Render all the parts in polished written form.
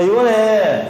이번에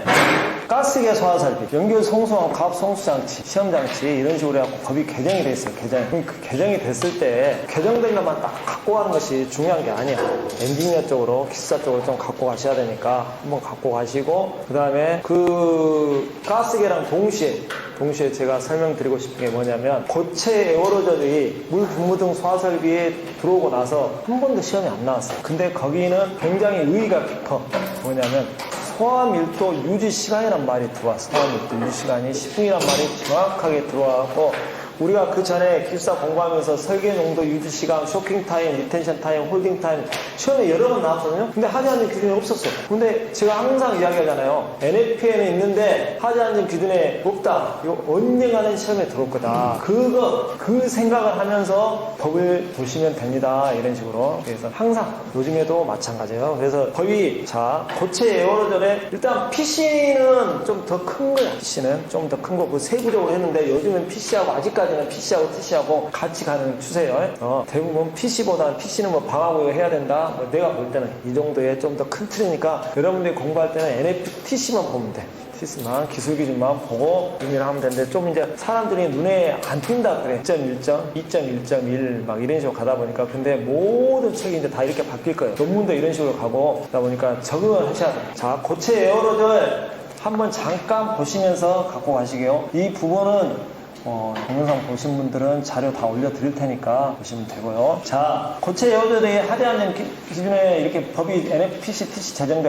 가스계 소화설비, 연결 송수함, 가압 송수장치, 시험장치 이런 식으로 해갖고 법이 개정이 돼 있어요. 그럼 그 개정이 됐을 때 개정된 것만 딱 갖고 가는 것이 중요한 게 아니야. 엔지니어 쪽으로, 기술사 쪽으로 좀 갖고 가셔야 되니까 한번 갖고 가시고, 그 다음에 그 가스계랑 동시에 제가 설명드리고 싶은 게 뭐냐면, 고체 에어로졸이 물 분무 등 소화설비에 들어오고 나서 한 번도 시험이 안 나왔어요. 근데 거기는 굉장히 의의가 깊어. 뭐냐면 소화밀도 유지 시간이란 말이 들어왔어. 소화밀도 유지 시간이 10분이란 말이 정확하게 들어와서, 우리가 그 전에 기술사 공부하면서 설계 농도 유지 시간, 쇼킹 타임, 리텐션 타임, 홀딩 타임 시험에 여러 번 나왔거든요. 근데 하지 않는 기준이 없었어. 근데 제가 항상 이야기하잖아요. NFP에는 있는데 하지 않는 기준에 없다. 이거 언젠가는 시험에 들어올 거다. 그 생각을 하면서 법을 보시면 됩니다. 이런 식으로. 그래서 항상 요즘에도 마찬가지예요. 그래서 법이, 자, 고체 에어로졸에 일단 PC는 좀 더 큰 거야. PC는 좀 더 큰 거. 그 세부적으로 했는데 요즘은 PC하고 아직까지는 PC하고 TC하고 같이 가는 추세예요. 대부분 PC보다는 PC는 뭐 방화구역 해야 된다. 내가 볼 때는 이 정도의 좀 더 큰 틀이니까 여러분들이 공부할 때는 NFTC만 보면 돼. TC만, 기술 기준만 보고 의미를 하면 되는데, 좀 이제 사람들이 눈에 안 띈다 그래. 1.1점, 2.1.1 막 이런 식으로 가다 보니까. 근데 모든 책이 이제 다 이렇게 바뀔 거예요. 논문도 이런 식으로 가고 그러다 보니까 적응을 하셔야 돼요. 자, 고체 에어로졸 한번 잠깐 보시면서 갖고 가시게요. 이 부분은 동영상 보신 분들은 자료 다 올려드릴 테니까 보시면 되고요. 자, 고체 에어로졸이 하지 않는 기준에 이렇게 법이 NFPC, TC 제정돼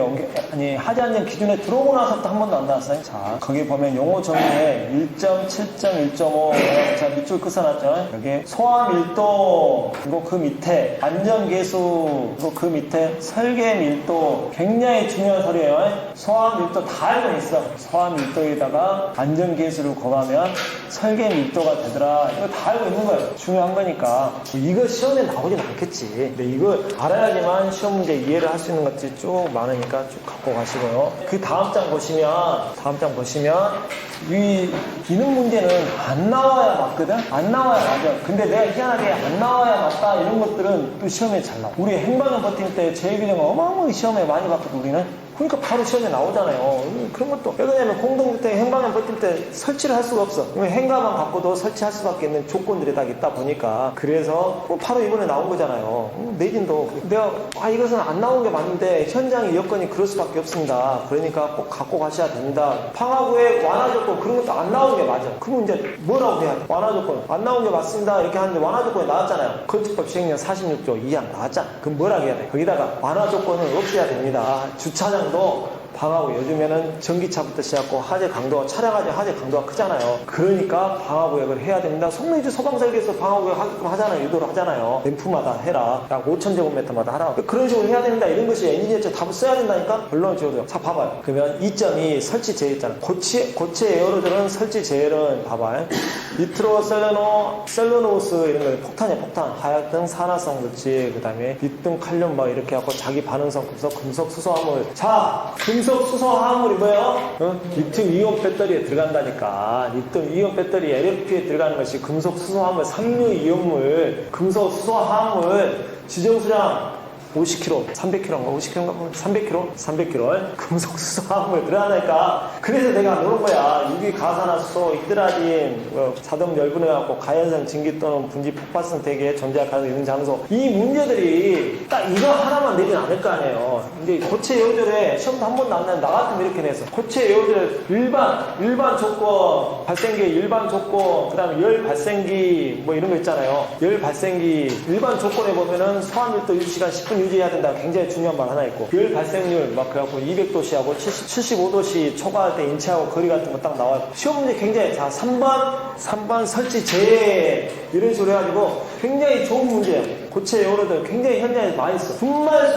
하지 않는 기준에 들어오고 나서부터 한 번도 안 나왔어요. 자, 거기 보면 용어 정의에 1.7.1.5 자, 밑줄 끝어놨죠. 여기 소화밀도, 그리고 그 밑에 안전계수, 그리고 그 밑에 설계밀도, 굉장히 중요한 소리예요. 소화밀도 다 알고 있어. 소화밀도에다가 안전계수를 곱하면 설계밀도가 되더라. 이거 다 알고 있는 거예요. 중요한 거니까. 이거 시험에 나오진 않겠지. 근데 이거 알아야지만 시험 문제 이해를 할 수 있는 것들이 쭉 많으니까 쭉 갖고 가시고요. 그 다음 장 보시면 이 기능 문제는 안 나와야 맞거든? 안 나와야 맞아. 근데 내가 희한하게 안 나와야 맞다 이런 것들은 또 시험에 잘 나와. 우리 행방을 버틸 때 제일기능은 어마어마하게 시험에 많이 봤거든, 우리는. 그러니까 바로 시험에 나오잖아요. 그런 것도. 왜냐면 공동주택 행방을 버틸 때 설치를 할 수가 없어. 행가만 갖고도 설치할 수밖에 있는 조건들이 다 있다 보니까. 그래서 바로 이번에 나온 거잖아요. 내진도. 내가 이것은 안 나온 게 맞는데 현장의 여건이 그럴 수밖에 없습니다. 그러니까 꼭 갖고 가셔야 됩니다. 방화구의 완화 조건 그런 것도 안 나온 게 맞아. 그러면 이제 뭐라고 해야 돼? 완화 조건 안 나온 게 맞습니다. 이렇게 하는데 완화 조건이 나왔잖아요. 건축법 시행령 46조 2항 나왔잖아. 그럼 뭐라고 해야 돼? 거기다가 완화 조건은 없애야 됩니다. 주차장도 방화구, 요즘에는 전기차부터 시작하고 하재 강도가, 차량하재 하재 강도가 크잖아요. 그러니까 방화구역을 해야 됩니다. 송내주 소방설계에서 방화구역 하게끔 하잖아요. 유도를 하잖아요. 램프마다 해라. 약 5,000제곱미터마다 하라. 그런 식으로 해야 된다. 이런 것이 엔지니어처럼 답을 써야 된다니까? 결론을 지어줘요. 자, 봐봐요. 그러면 2.2 설치 제외 있잖아. 고체 에어로졸은 설치 제외는 봐봐요. 니트로 셀루로스 이런 거 폭탄이야, 폭탄. 하약 등 산화성 물질, 그 다음에 리튬, 칼륨 막 이렇게 하고 자기 반응성 금속, 수소 화물. 자, 금속 수소 화합물이 뭐예요? 리튬 이온 배터리에 들어간다니까. 리튬 이온 배터리 LFP에 들어가는 것이 금속 수소 화합물, 삼류 이온물, 금속 수소 화합물, 지정수량 50kg, 300kg인가? 50kg인가? 300kg? 금속 수소 화합물 들어가니까. 그래서 내가 노는 거야. 유기가산화수소, 히드라딘, 자동 열분해갖고 가연성 증기 또는 분지 폭발성 대기에 존재할 가능성이 있는 장소. 이 문제들이 딱 이거 하나만 내진 않을 거 아니에요. 근데 고체 에어로졸에 시험도 한 번도 안 나는데 나 같으면 이렇게 내서 고체 에어로졸 일반 조건, 발생기 일반 조건, 그 다음에 열 발생기 뭐 이런 거 있잖아요. 열 발생기 일반 조건에 보면은 소화밀도 유지시간 10분 유지해야 된다. 굉장히 중요한 말 하나 있고, 열 발생률 막 그래갖고 200도씨하고 75도씨 초과할 때 인체하고 거리 같은 거 딱 나와요. 시험 문제 굉장히. 자, 3번 설치 제외 이런 식으로 해가지고 굉장히 좋은 문제예요. 고체 에어로졸 굉장히 현장에 많이 써. 분말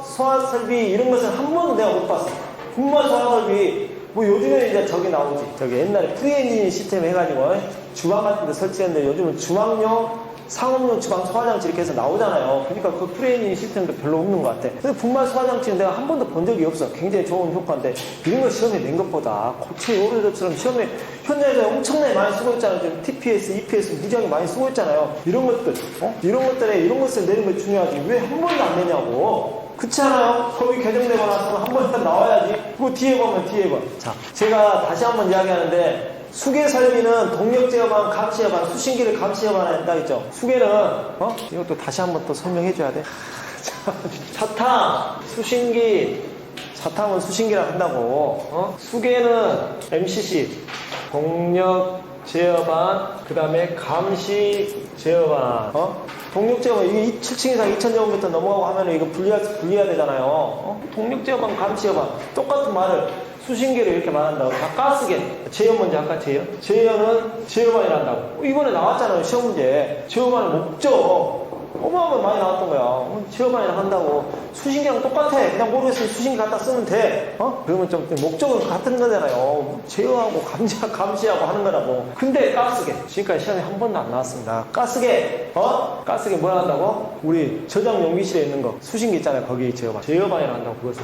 소화 설비 이런 것은 한 번도 내가 못 봤어. 분말 소화 설비 뭐 요즘에는 이제 저기 나오지. 저기 옛날에 프리엔진 시스템 해가지고 주방 같은 데 설치했는데 요즘은 주방용 상업용 주방 소화장치 이렇게 해서 나오잖아요. 그러니까 그 프리엔진 시스템도 별로 없는 것 같아. 근데 분말 소화장치는 내가 한 번도 본 적이 없어. 굉장히 좋은 효과인데 이런 거 시험에 낸 것보다 고체 에어로졸처럼 시험에 현장에서 엄청나게 많이 쓰고 있잖아요. 지금 TPS, EPS 무지하게 많이 쓰고 있잖아요. 이런 것들, 이런 것들에 이런 것을 내는 게 중요하지. 왜 한 번도 안 내냐고. 그렇지 않아요? 법이 개정되고 나서 한 번 딱 나와야지. 그거 뒤에 보면 뒤에 봐. 자, 제가 다시 한번 이야기하는데 수계 설비는 동력 제어반, 감시 제어반, 수신기를 감시 제어반 한다 했죠. 수계는 이것도 다시 한번 또 설명해 줘야 돼. 사탕, 수신기, 사탕은 수신기라 한다고. 수계는 MCC, 동력 제어반, 그 다음에 감시 제어반. 동력 제어반, 이게 7층 이상 2000제곱미터 넘어가고 하면 이거 분리해야 되잖아요. 동력 제어반, 감시 제어반. 똑같은 말을 수신기를 이렇게 말한다고. 다 가스계. 제어 먼저 아까 제어. 제어는 제어반이란다고. 이번에 나왔잖아요, 시험 문제. 제어반의 목적. 어마어마하게 많이 나왔던 거야. 제어반이라 한다고. 수신기랑 똑같아. 그냥 모르겠으면 수신기 갖다 쓰면 돼. 그러면 좀 목적은 같은 거잖아요. 제어하고 감시하고 하는 거라고. 근데 가스계. 지금까지 시험에 한 번도 안 나왔습니다. 가스계. 가스계 뭐라 한다고? 우리 저장 용기실에 있는 거. 수신기 있잖아요. 거기 제어반. 제어반이라 한다고, 그것을.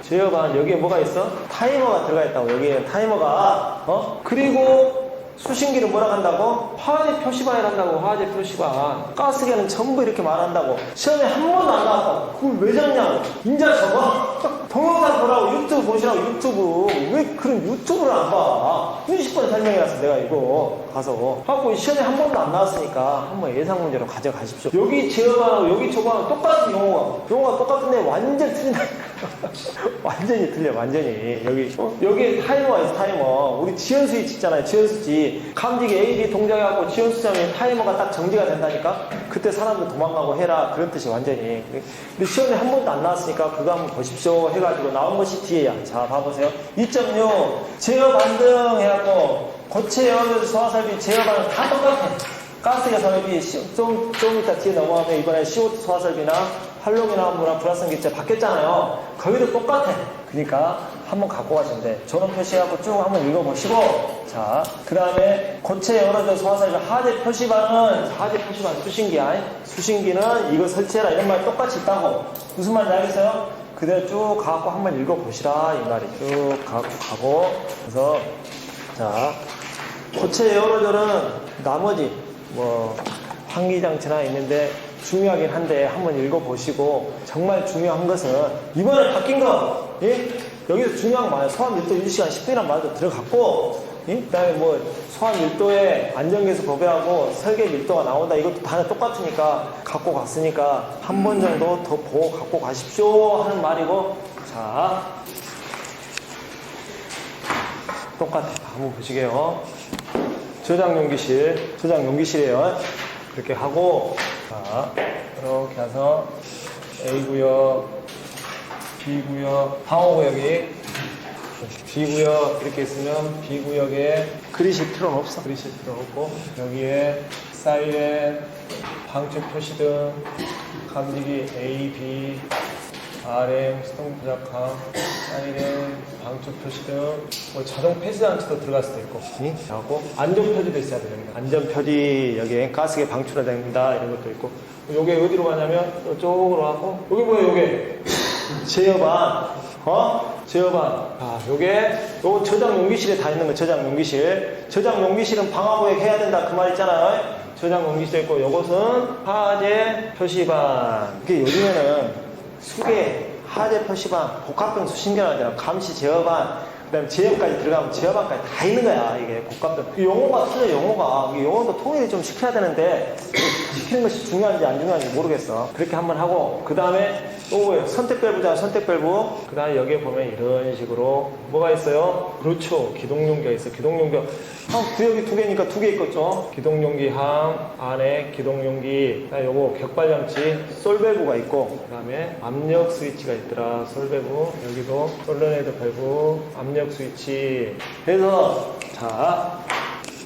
제어반, 여기에 뭐가 있어? 타이머가 들어가 있다고. 여기에 타이머가. 그리고 수신기를 뭐라 한다고? 화재 표시반이라 한다고. 화재 표시반. 가스계는 전부 이렇게 말한다고. 시험에 한 번도 안 나왔다고. 그걸 왜 적냐고. 인자 적어? 동영상 보라고. 유튜브 보시라고. 유튜브. 왜 그런 유튜브를 안 봐? 20번 설명해놨어 내가 이거 가서. 하고 시험에 한 번도 안 나왔으니까 한번 예상 문제로 가져가십시오. 여기 제어반하고 여기 초반하고 똑같은 용어가 똑같은데 완전 틀린다니까. 완전히 틀려. 완전히. 여기 타이머가 있어. 타이머. 우리 지연 스위치 있잖아요. 지연 스위치. 감지기 AD 동작해갖고 지연 수점에 타이머가 딱 정지가 된다니까. 그때 사람들 도망가고 해라. 그런 뜻이 완전히. 근데 시험에 한 번도 안 나왔으니까 그거 한번 보십시오 해가지고 나온 것이 뒤에야. 자, 봐보세요. 2.6 제어 반등 해갖고 고체 여러 소화설비 제어 반등 다 똑같아. 가스계 설비 좀 이따 뒤에 넘어가면 이번에 CO2 소화설비나 활용이나 뭐나 불화성 기체 바뀌었잖아요. 거기도 똑같아. 그러니까 한번 갖고 가시면 돼. 전원 표시해갖고 쭉 한번 읽어보시고. 자, 그 다음에 고체 여러 소화설비 하재 표시반은 하재 표시반 수신기야. 수신기는 이거 설치해라 이런 말 똑같이 있다고. 무슨 말인지 알겠어요? 그대로 쭉 가갖고 한번 읽어보시라 이 말이. 쭉 가고 그래서 자, 고체 에어로졸은 나머지 뭐 환기장치나 있는데 중요하긴 한데 한번 읽어보시고, 정말 중요한 것은 이번에 바뀐 거, 예? 여기서 중요한 거 많아요. 소화 밀도 유지시간 10분이란 말도 들어갔고, 예? 그 다음에 뭐 소화 밀도에 안전계수 법에하고 설계 밀도가 나온다. 이것도 다 똑같으니까 갖고 갔으니까 한 번 정도 더 보고 갖고 가십시오 하는 말이고. 자, 똑같아. 한번 보시게요. 저장 용기실이에요. 그렇게 하고, 자, 이렇게 해서 A구역, B구역, 방어구역이 B구역 이렇게 있으면 B구역에 그리실 필요는 없어. 그리실 필요는 없고, 여기에 사이렌, 방출 표시등, 감지기 A, B, RM, 수동 조작함, 사이렌, 방출 표시등, 뭐 자동 폐쇄 장치도 들어갈 수도 있고, 하고 안전 표지도 있어야 됩니다. 안전 표지 여기에 가스계 방출해야 됩니다. 이런 것도 있고, 요게 어디로 가냐면 이쪽으로 가고, 여기 뭐예요? 요게 제어반, 제어반. 아, 요거 저장 용기실에 다 있는 거. 저장 용기실은 방화구역 해야 된다 그 말 있잖아요. 저장 용기실에 있고, 요것은 하재 표시반. 이게 요즘에는 수계, 하재 표시반, 복합등 수신기라는 감시 제어반, 그 다음에 제어까지 들어가면 제어반까지 다 있는 거야. 이게 복합등. 용어가 틀려. 용어도 통일이 좀 시켜야 되는데 시키는 것이 중요한지 안 중요한지 모르겠어. 그렇게 한번 하고, 그 다음에 또 선택밸브잖아. 선택밸브. 그 다음에 여기에 보면 이런 식으로 뭐가 있어요? 그렇죠. 기동용기가 있어. 기동용기. 구역이 두 개니까 두 개 있겠죠. 기동용기 함 안에 기동용기. 그다음에 요거 격발장치 솔밸브가 있고, 그 다음에 압력 스위치가 있더라. 솔밸브. 여기도 솔레네이드 밸브, 압력 스위치. 그래서 자,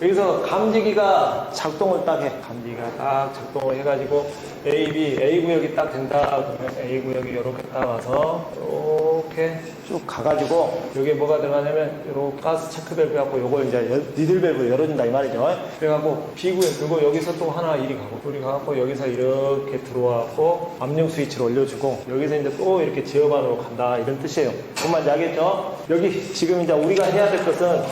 여기서 감지기가 작동을 딱 해. 감지기가 딱 작동을 해가지고 A구역이 딱 된다. 그러면 A구역이 이렇게 딱 와서 이렇게 쭉 가가지고, 여기에 뭐가 들어가냐면 요렇게 가스 체크 밸브 갖고 요걸 이제 니들 밸브 열어준다 이 말이죠. 그래갖고 B구역 들고 여기서 또 하나 이리 가고 여기서 이렇게 들어와갖고 압력 스위치를 올려주고, 여기서 이제 또 이렇게 제어반으로 간다 이런 뜻이에요. 뭔 말인지 알겠죠? 여기 지금 이제 우리가 해야 될 것은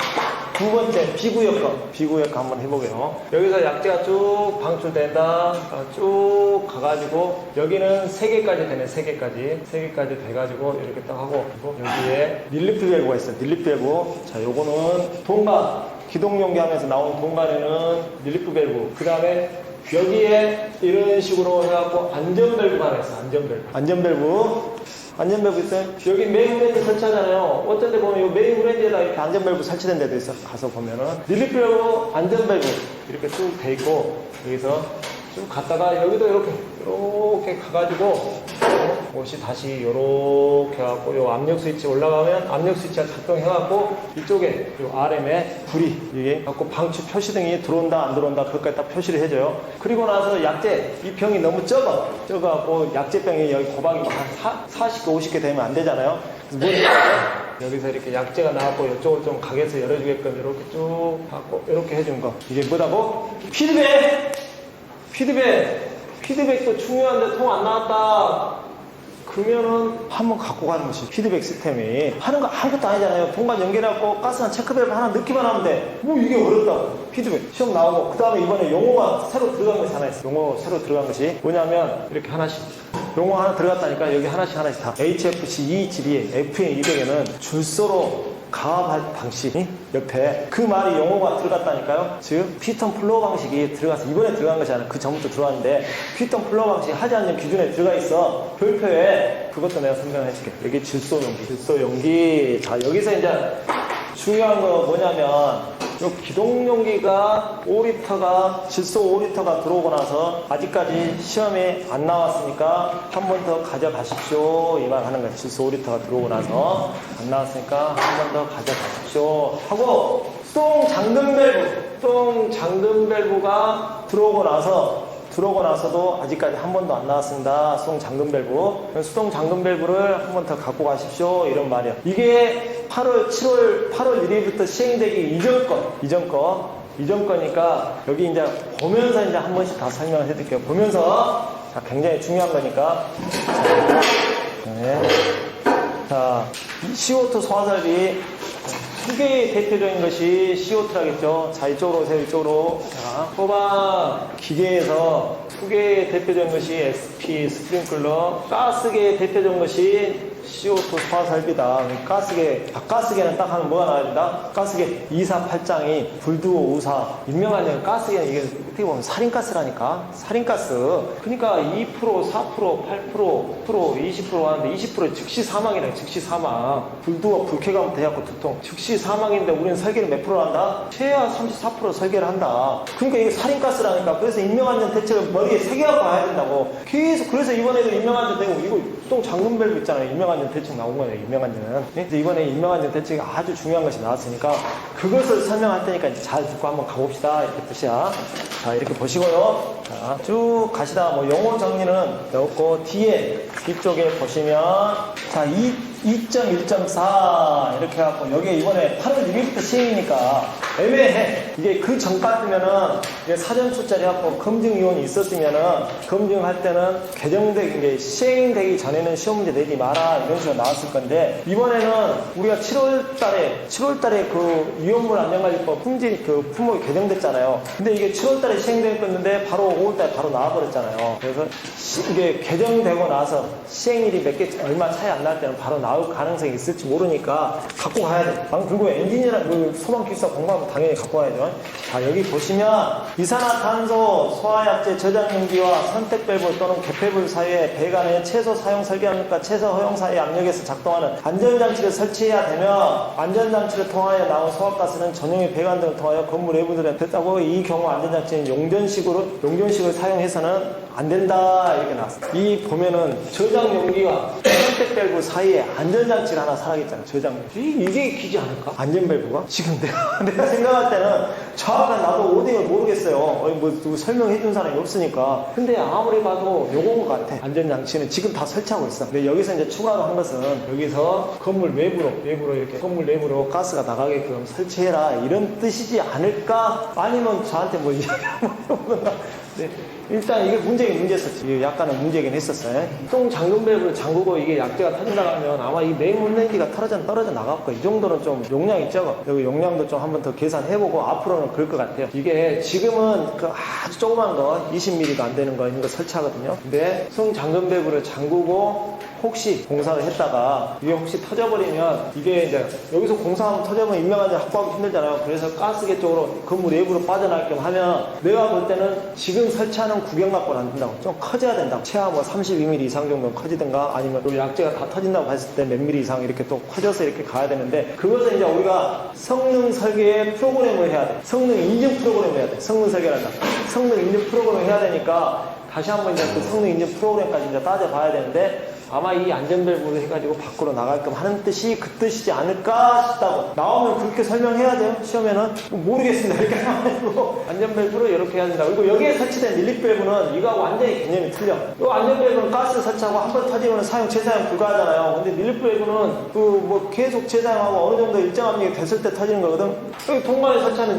두 번째 비구역 한번 해보게요. 여기서 약재가 쭉 방출된다. 쭉 가가지고 여기는 3개까지 되네. 3개까지 돼가지고 이렇게 딱 하고, 그리고 여기에 닐리프 밸브가 있어요. 닐리프 밸브. 자, 요거는 동관, 기동용기 하면서 나온 동관에는 닐리프 밸브. 그 다음에 여기에 이런 식으로 해갖고 안전 밸브가 하나 있어. 안전 밸브 있어요. 여기 메인 브랜드 설치하잖아요. 어쩐 데 보면 이 메인 브랜드에다 이렇게 안전 밸브 설치된 데도 있어. 가서 보면은 릴리프 밸브, 안전 밸브 이렇게 쭉 돼 있고, 여기서 쭉 갔다가 여기도 이렇게 가가지고 옷이 다시 이렇게 해갖고 요 압력 스위치 올라가면 압력 스위치가 작동해갖고 이쪽에 요 RM에 불이 이게 갖고 방출 표시등이 들어온다 안 들어온다 그것까지 딱 표시를 해줘요. 그리고 나서 약재 이 병이 너무 적어갖고 약재병이 여기 고박이 한 40개 50개 되면 안 되잖아요. 그래서 여기서 이렇게 약재가 나왔고 이쪽을 좀 가게에서 열어주게끔 이렇게 쭉 하고 이렇게 해준 거, 이게 뭐라고? 피드백도 중요한데 통 안 나왔다 그러면은 한번 갖고 가는 것이 피드백 시스템이 하는 거 아무것도 아니잖아요. 동관 연결해갖고 가스나 체크밸브 하나 넣기만 하면 돼. 뭐 이게 어렵다고. 피드백 시험 나오고, 그 다음에 이번에 용어가 새로 들어간 것이 하나 있어. 용어 새로 들어간 것이 뭐냐면 이렇게 하나씩 용어 하나 들어갔다니까 여기 하나씩 다 HFC 227이 FN200에는 줄서로 가압할 방식 옆에 그 말이 용어가 들어갔다니까요. 즉 피톤 플로우 방식이 들어가서 이번에 들어간 것이 아니라 그 전부터 들어왔는데 피톤 플로우 방식이 하지 않는 기준에 들어가 있어. 별표에 그것도 내가 설명해 줄게. 여기 질소 용기. 자, 여기서 이제 중요한 거 뭐냐면 요 기동용기가 5리터가 질소 5리터가 들어오고 나서 아직까지 시험에 안 나왔으니까 한 번 더 가져가십시오 이 말 하는 거예요. 질소 5리터가 들어오고 나서 안 나왔으니까 한 번 더 가져가십시오 하고, 수동 잠금 밸브가 들어오고 나서도 아직까지 한 번도 안 나왔습니다. 수동 잠금 밸브. 수동 잠금 밸브를 한 번 더 갖고 가십시오. 이런 말이야. 이게 8월 1일부터 시행되기 이전 거니까 여기 이제 보면서 이제 한 번씩 다 설명을 해드릴게요. 보면서. 자, 굉장히 중요한 거니까. 자, CO2 소화설비. 두 개의 대표적인 것이 CO2라겠죠. 자, 이쪽으로 오세요. 이쪽으로. 자, 소방 기계에서 두 개의 대표적인 것이 SP 스프링클러, 가스계의 대표적인 것이 CO2 소화설비다. 가스계는 딱 하면 뭐가 나와야 된다? 가스계 248장이 불두오 우사. 유명한 가스계는 이게 어떻게 보면 살인가스라니까. 살인가스. 그러니까 2%, 4%, 8%, 20% 하는데 20% 즉시 사망이네. 즉시 사망. 불두오 불쾌감 돼갖고 두통. 즉시 사망인데 우리는 설계를 몇 프로 한다? 최하 34% 설계를 한다. 그러니까 이게 살인가스라니까. 그래서 인명안전 대책을 머리에 새겨갖고 가야 된다고. 계속. 그래서 이번에도 인명안전 되고, 이거 수동 잠금 밸브 있잖아요. 인명안전 대책 나온 거예요. 인명안전은. 그래서 이번에 인명안전 대책이 아주 중요한 것이 나왔으니까 그것을 설명할 테니까 이제 잘 듣고 한번 가봅시다. 이렇게 뜻이야. 자, 이렇게 보시고요. 자, 쭉 가시다 뭐 용어 정리는 넣었고, 뒤쪽에 보시면 자, 2.1.4 이렇게 해갖고 여기에 이번에 8월 6일부터 시행이니까 애매해. 이게 그 전 같으면은 이게 사전 출제를 해갖고 검증위원이 있었으면은 검증할 때는 이게 시행되기 전에는 시험 문제 내지 마라 이런 식으로 나왔을 건데, 이번에는 우리가 7월달에 그 위험물 안전관리법 품목이 개정됐잖아요. 근데 이게 7월달에 시행됐었는데 바로 5월달에 바로 나와버렸잖아요. 그래서 이게 개정되고 나서 시행일이 얼마 차이 안 날 때는 바로 나올 가능성이 있을지 모르니까 갖고 가야 돼. 그리고 엔지니어랑 소방기술사 공부하면 당연히 갖고 가야죠. 자, 여기 보시면 이산화탄소 소화약제 저장용기와 선택밸브 또는 개폐밸브 사이에 배관의 최소 사용 설계압력과 최소 허용 사이 압력에서 작동하는 안전장치를 설치해야 되며, 안전장치를 통하여 나온 소화가스는 전용의 배관 등을 통하여 건물 외부들에 됐다고, 이 경우 안전장치는 용전식을 사용해서는 안 된다 이렇게 나왔어요. 이 보면은 저장용기와 선택밸브 사이에 안전장치가 하나 살아있잖아요. 저장용기. 이게 기지 않을까? 안전밸브가? 지금 내가 생각할 때는 정확한 나도 오딩을 모르겠어요. 뭐 설명해준 사람이 없으니까. 근데 아무리 봐도 요건 것 같아. 안전장치는 지금 다 설치하고 있어. 근데 여기서 이제 추가로 한 것은 여기서 건물 외부로 이렇게 건물 내부로 가스가 나가게끔 설치해라 이런 뜻이지 않을까? 아니면 저한테 뭐 이야기 한번 해보는가? 네. 일단 이게 문제였었지. 이게 약간은 문제긴 했었어요. 똥 잠금 밸브를 잠그고 이게 약재가 터진다 하면 아마 이 메인 문렌지가 떨어져 나갈 거예요. 이 정도는 좀 용량이 적어. 여기 용량도 좀 한번 더 계산해보고 앞으로는 그럴 것 같아요. 이게 지금은 그 아주 조그만 거 20mm가 안 되는 거 이런 거 설치하거든요. 근데 똥 잠금 밸브를 잠그고 혹시 공사를 했다가 이게 혹시 터져버리면 이게 이제 여기서 공사하면 터져버리면 인명안전 확보하기 힘들잖아요. 그래서 가스계 쪽으로 건물 내부로 빠져나가게끔 하면 내가 볼 때는 지금 설치하는 구경 갖고는 안 된다고. 좀 커져야 된다고. 최하 뭐 32mm 이상 정도는 커지든가 아니면 요 약재가 다 터진다고 했을 때 몇 mm 이상 이렇게 또 커져서 이렇게 가야 되는데 그것은 이제 우리가 성능 설계의 프로그램을 해야 돼. 성능 인증 프로그램을 해야 돼. 성능 설계를 한다. 성능 인증 프로그램을 해야 되니까 다시 한번 이제 그 성능 인증 프로그램까지 이제 따져봐야 되는데 아마 이 안전밸브를 해가지고 밖으로 나갈끔 하는 뜻이 그 뜻이지 않을까 싶다고. 나오면 그렇게 설명해야 돼요. 시험에는 모르겠습니다. 이렇게 해가지고 안전밸브를 이렇게 해야 된다. 그리고 여기에 설치된 릴릭밸브는 이거하고 완전히 개념이 틀려. 이 안전밸브는 가스 설치하고 한 번 터지면 재사용 불가하잖아요. 근데 릴릭밸브는 그 뭐 계속 재사용하고 어느 정도 일정 압력이 됐을 때 터지는 거거든. 여기 동반에 설치하는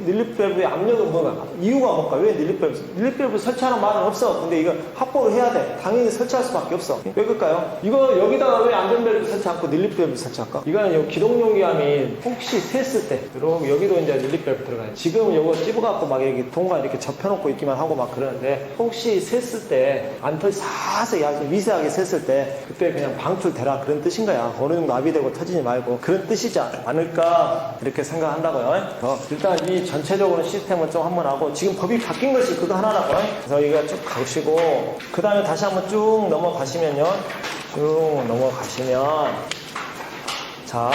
릴릭밸브의 압력은 뭐가? 이유가 뭘까? 왜 릴릭밸브 설치하는 말은 없어. 근데 이거 확보를 해야 돼. 당연히 설치할 수밖에 없어. 왜 그럴까요? 이거 여기다가 왜 안전밸브 설치 않고 릴릭밸브 설치할까? 이거는 요 기동용기함이 혹시 샜을 때 여기도 이제 릴릭밸브 들어가요. 지금 요거 찝어갖고 막 여기 동반 이렇게 접혀놓고 있기만 하고 막 그러는데 혹시 샜을 때 안 사서 아주 미세하게 샜을 때 그때 그냥 방출되라 그런 뜻인 거야. 어느 정도 나비되고 터지지 말고 그런 뜻이지 않을까 이렇게 생각한다고요. 일단 이 전체적으로 시스템을 좀 한번 하고 지금 법이 바뀐 것이 그거 하나라고요. 그래서 이거 쭉 가시고 그 다음에 다시 한번 쭉 넘어가시면요. 쭉 넘어가시면 자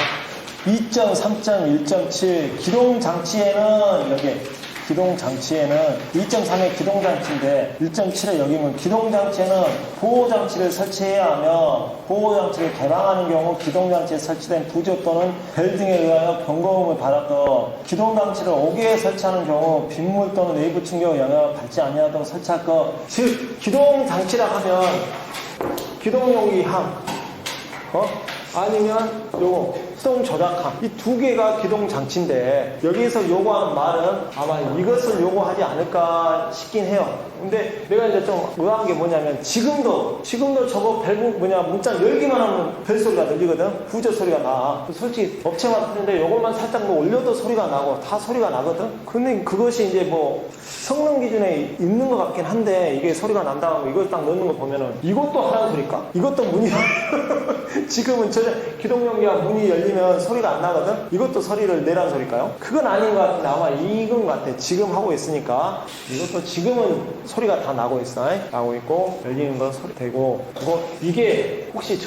2.3.1.7 기동장치에는 여기 기동장치에는 2.3의 기동장치인데 1.7에 여기 보면 기동장치에는 보호장치를 설치해야 하며 보호장치를 개방하는 경우 기동장치에 설치된 부조 또는 벨 등에 의하여 경고음을 받았고 기동장치를 5개에 설치하는 경우 빗물 또는 내부 충격에 영향을 받지 아니하도록 설치할 것. 즉 기동장치라 하면 기동용기함 아니면 요거 수동 조작함 이 두 개가 기동장치인데 여기에서 요구하는 말은 아마 이것을 요구하지 않을까 싶긴 해요. 근데 내가 이제 좀 의아한 게 뭐냐면 지금도 저거 밸브 문짝 열기만 하면 벨 소리가 들리거든. 부저 소리가 나. 솔직히 업체만 쓰는데 요것만 살짝 뭐 올려도 소리가 나고 다 소리가 나거든. 근데 그것이 이제 뭐 성능 기준에 있는 것 같긴 한데 이게 소리가 난다 하고 이걸 딱 넣는 거 보면은 이것도 하라는 소리일까? 이것도 문이 지금은 기동용기가 문이 열리면 소리가 안 나거든? 이것도 소리를 내라는 소리일까요? 그건 아닌 것 같은데 아마 이건 것 같아. 지금 하고 있으니까 이것도 지금은 소리가 다 나고 있어. 나고 있고 열리는 건 소리 되고 이게 혹시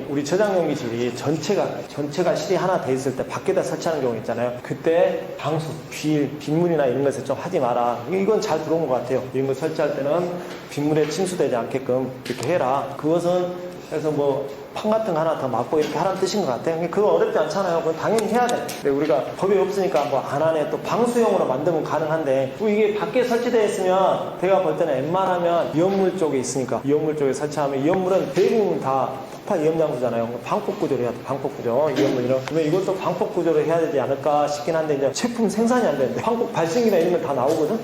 우리 저장용기실이 전체가 실이 하나 돼 있을 때 밖에다 설치하는 경우 있잖아요. 그때 방수, 빗물이나 이런 것을 좀 하지 마라. 이건 잘 들어온 것 같아요. 이런 거 설치할 때는 빗물에 침수되지 않게끔 이렇게 해라. 그것은 그래서 뭐 판 같은 거 하나 더 맞고 이렇게 하라는 뜻인 것 같아요. 그거 어렵지 않잖아요. 그건 당연히 해야 돼. 근데 우리가 법이 없으니까 뭐 안 하네. 또 방수용으로 만들면 가능한데 이게 밖에 설치되어 있으면 제가 볼 때는 웬만하면 이온물 쪽에 있으니까 이온물 쪽에 설치하면 이온물은 대부분 다 폭발 위험장소잖아요. 방폭 구조를 해야 돼. 방폭 구조. 이온물이랑. 그러면 이것도 방폭 구조를 해야 되지 않을까 싶긴 한데 이제 제품 생산이 안 되는데 방폭 발생기나 이런 건 다 나오거든.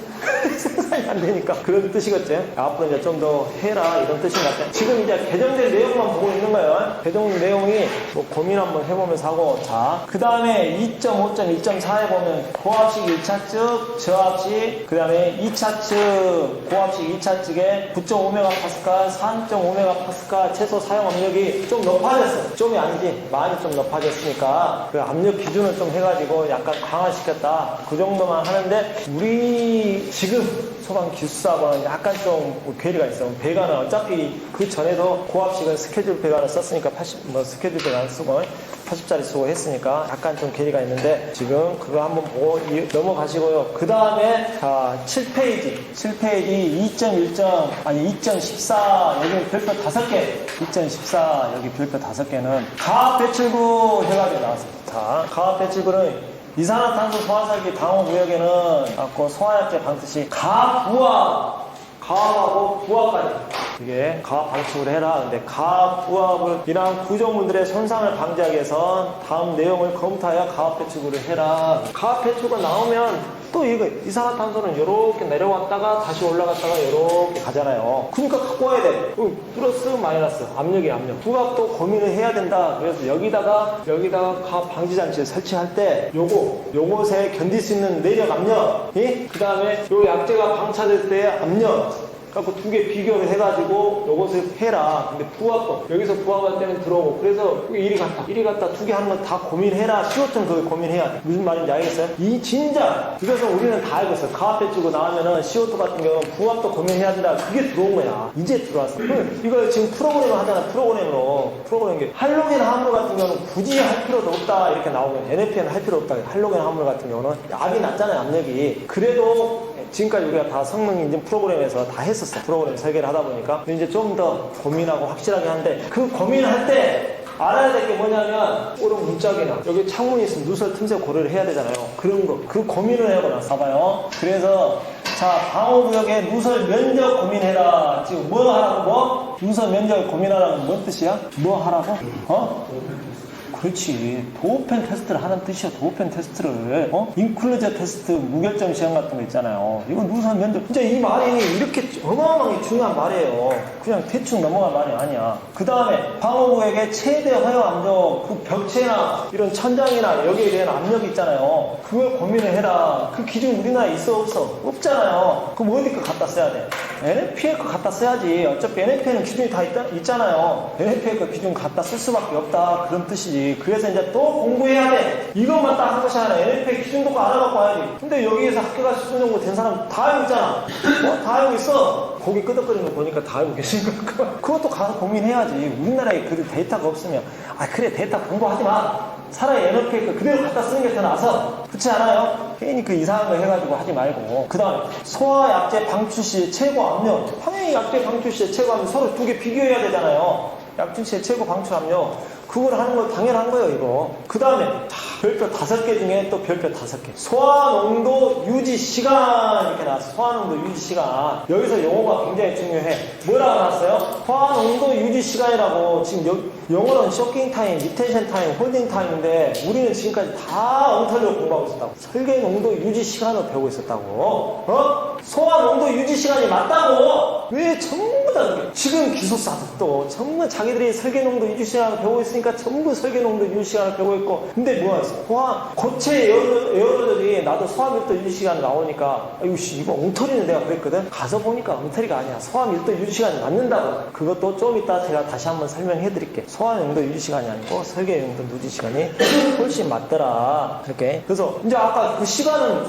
생산이 안 되니까 그런 뜻이겠지. 앞으로 이제 좀 더 해라 이런 뜻인 것 같아. 지금 이제 개정된 내용만 보고 있는 거예요. 개정 내용이 뭐 고민 한번 해보면서 하고 자 그 다음에 2.5.1.4에 보면 고압식 1차 측 저압식 그 다음에 2차 측 고압식 2차 측에 9.5MPa 3.5MPa 최소 사용 압력이 좀 높아졌어. 좀이 아니지 많이 좀 높아졌으니까 그 압력 기준을 좀 해가지고 약간 강화시켰다 그 정도만 하는데 우리 지금 소방 기술사하고는 약간 좀 괴리가 있어. 배관은 어차피 그 전에도 고압식은 스케줄 배관을 썼으니까 스케줄 배관 쓰고 80짜리 쓰고 했으니까 약간 좀 괴리가 있는데 지금 그거 한번 보고 넘어가시고요. 그 다음에 자 7페이지 2.14 여기 별표 5개 2.14 여기 별표 5개는 가압 배출구 해가지고 나왔습니다. 자 가압 배출구는 이산화탄소 소화살기 방어구역에는 소화약제 방듯이 가압, 부합, 가압하고 부합까지 이게 가압 방축을 해라. 근데 가압 부합을 인한 구조물들의 손상을 방지하기 위해서 다음 내용을 검토하여 가압 배출구를 해라. 가압 배출구가 나오면 또 이거 이산화탄소는 이렇게 내려왔다가 다시 올라갔다가 이렇게 가잖아요. 그러니까 갖고 와야 돼. 플러스 마이너스 압력이 압력. 부합도 고민을 해야 된다. 그래서 여기다가 가압 방지 장치를 설치할 때 요것에 견딜 수 있는 내력 압력, 그 다음에 요 약재가 방차될 때의 압력. 갖고 두 개 비교를 해가지고 요것을 해라. 근데 부합도 여기서 부합할 때는 들어오고 그래서 이리 갔다 두 개 하는 건 다 고민해라. CO2는 그걸 고민해야 돼. 무슨 말인지 알겠어요? 이것은 우리는 다 알고 있어요. 가압 배출구 나오면은 CO2 같은 경우는 부합도 고민해야 된다. 그게 들어온 거야. 이제 들어왔어. 이거 지금 프로그램을 하잖아. 프로그램 할로겐 화물 같은 경우는 굳이 할 필요도 없다. 이렇게 나오면 NFP는 할 필요 없다. 할로겐 화물 같은 경우는 압이 낮잖아요. 압력이. 그래도 지금까지 우리가 다 성능 인증 프로그램에서 다 했었어. 프로그램 설계를 하다 보니까. 이제 좀 더 고민하고 확실하게 하는데 그 고민할 때 알아야 될 게 뭐냐면 오른 문짝이나 여기 창문이 있으면 누설 틈새 고려를 해야 되잖아요. 그런 거. 그 고민을 해보라. 봐봐요. 그래서 자, 방호구역에 누설 면적 고민해라. 지금 뭐 하라고? 누설 면적을 고민하라는 뭔 뜻이야? 뭐 하라고? 그렇지. 도어펜 테스트를 하는 뜻이야. 도어펜 테스트를. 인클루저 테스트 무결점 시험 같은 거 있잖아요. 이건 누설 면적. 진짜 이 말이 이렇게 어마어마하게 중요한 말이에요. 그냥 대충 넘어갈 말이 아니야. 그 다음에 방호구역의 최대 허용 압력, 그 벽체나 이런 천장이나 여기에 대한 압력이 있잖아요. 그걸 고민을 해라. 그 기준 우리나라에 있어 없어? 없잖아요. 그럼 어디 거 갖다 써야 돼? NFPA 거 갖다 써야지. 어차피 NFPA는 기준이 다 있잖아요. NFPA 거 기준 갖다 쓸 수밖에 없다. 그런 뜻이지. 그래서 이제 또 공부해야 돼. 이것만 딱 한 것이 아니라 NFPA 기준도 알아갖고 와야지. 근데 여기에서 학교가 수준 정도 된 사람 다 알고 있잖아. 다 알고 있어. 고기 끄덕거리는 거 보니까 다 알고 계시니까. 그것도 가서 고민해야지. 우리나라에 그 데이터가 없으면 그래 데이터 공부하지 마. 차라리 NFPA 그대로 갖다 쓰는 게 더 나아서. 그렇지 않아요? 괜히 그 이상한 거 해가지고 하지 말고. 그 다음에 소화약제 방출 시 최고 압력. 당연히 약제 방출 시 최고 압력 서로 두 개 비교해야 되잖아요. 약출 시의 최고 방출 압력. 그걸 하는 거 당연한 거예요, 이거. 그 다음에 별표 5개 중에 또 별표 5개. 소화농도 유지 시간 이렇게 나왔어. 소화농도 유지 시간. 여기서 용어가 굉장히 중요해. 뭐라고 나왔어요? 소화농도 유지 시간이라고. 지금 영어는 쇼킹 타임, 리텐션 타임, 홀딩 타임인데 우리는 지금까지 다 엉터리로 공부하고 있었다고. 설계 농도 유지 시간을 배우고 있었다고. 소화농도 유지 시간이 맞다고. 왜 전부 다 지금 기술사들도 전부 자기들이 설계 농도 유지 시간을 배우고 있으니까 전부 설계 농도 유지 시간을 배우고 있고. 근데 뭐야? 고체 에어로들이 나도 소화밀도 유지 시간 나오니까 이거 엉터리는 내가 그랬거든. 가서 보니까 엉터리가 아니야. 소화밀도 유지 시간이 맞는다고. 그것도 좀 이따 제가 다시 한번 설명해 드릴게. 소화용도 유지 시간이 아니고 설계용도 유지 시간이 훨씬 맞더라. 이렇게. 그래서 이제 아까 그 시간은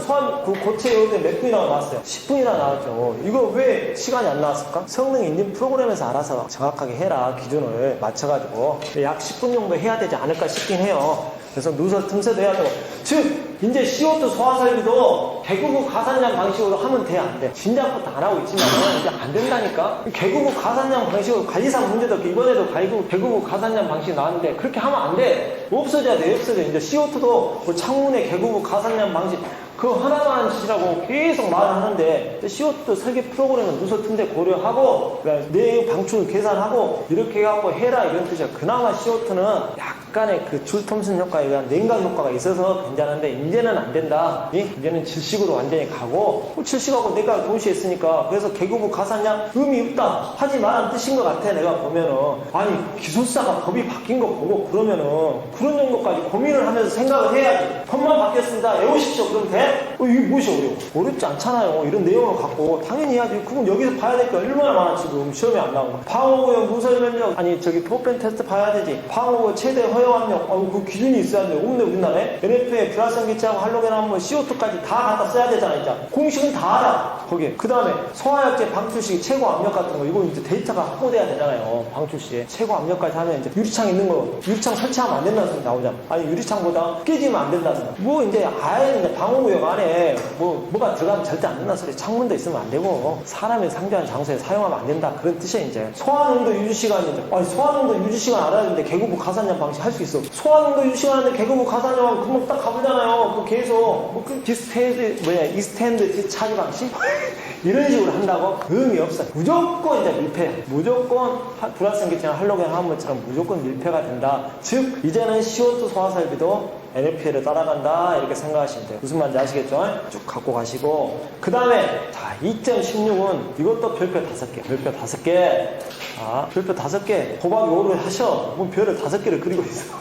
그 고체 에어로들 몇 분이라고 나왔어요? 10분이나 나왔죠. 이거 왜 시간이 안 나왔을까? 성능 인증 프로그램에서 알아서 정확하게 해라. 기준을 맞춰가지고 약 10분 정도 해야 되지 않을까 싶긴 해요. 그래서 누설 틈새도 해야 되고. 즉 이제 CO2 소화 설비도 개구부 가산량 방식으로 하면 돼, 안 돼? 진작부터 안 하고 있지만 이제 안 된다니까. 개구부 가산량 방식으로 관리상 문제도 없고 이번에도 개구부 가산량 방식이 나왔는데 그렇게 하면 안 돼. 없어져야 돼. 이제 CO2도 그 창문의 개구부 가산량 방식 그거 하나만 하시라고 계속 말을 하는데 CO2 설계 프로그램은 누설 틈새 고려하고 내용 방출 계산하고 이렇게 해갖고 해라 이런 뜻이야. 그나마 CO2는 약간의 그 줄통순 효과에 의한 냉각 효과가 있어서 괜찮은데 이제는 안 된다. 이제는 질식으로 완전히 가고 질식하고 냉각을 동시에 했으니까 그래서 개구부 가산량 의미 없다 하지 말라는 뜻인 것 같아. 내가 보면은 아니 기술사가 법이 바뀐 거 보고 그러면은 그런 정도까지 고민을 하면서 생각을 해야지. 법만 바뀌었습니다. 외우십시오. 그럼 돼? 이게 무엇이 어려워? 어렵지 않잖아요. 이런 내용을 갖고 당연히 해야지. 그럼 여기서 봐야 될 거 얼마나 많아 지금 시험에 안 나오고. 방호구역 누설 면적 도어펜 테스트 봐야 되지. 방호구역 최대 허용 압력 그 기준이 있어야 돼. 없네 우리나라에. NFPA 불활성 기체하고 할로겐 한번 CO2까지 다 갖다 써야 되잖아. 이제 공식은 다 알아. 거기에. 그 다음에 소화약제 방출 시 최고 압력 같은 거 이거 이제 데이터가 확보돼야 되잖아요. 방출 시에 최고 압력까지 하면 이제 유리창 있는 거 유리창 설치하면 안 된다는 소리 나오잖아. 아니 유리창보다 깨지면 안 된다는 소리. 뭐 이제 아예 이제 방호구역 안에 안에 뭐가 들어가면 절대 안 된다는 소리. 창문도 있으면 안 되고 사람이 상주한 장소에 사용하면 안 된다. 그런 뜻이야 이제. 소화농도 유지 시간인데 소화농도 유지 시간 알아야 되는데 계급부 가산점 방식 할 수 있어. 소화농도 유지 시간 하는데 계급부 가산점 금방 딱 가보잖아요. 그 계속 이스탠드 차지 방식 이런 식으로 한다고 의미 없어. 무조건 이제 밀폐. 무조건 불활성기체나 할로겐 화합물처럼 무조건 밀폐가 된다. 즉 이제는 CO2 소화 설비도 NFP를 따라간다 이렇게 생각하시면 돼요. 무슨 말인지 아시겠죠? 쭉 갖고 가시고 그 다음에 자 2.16은 이것도 별표 5개 별표 5개 자 별표 5개 곱하기 5를 하셔. 뭐 별을 5개를 그리고 있어.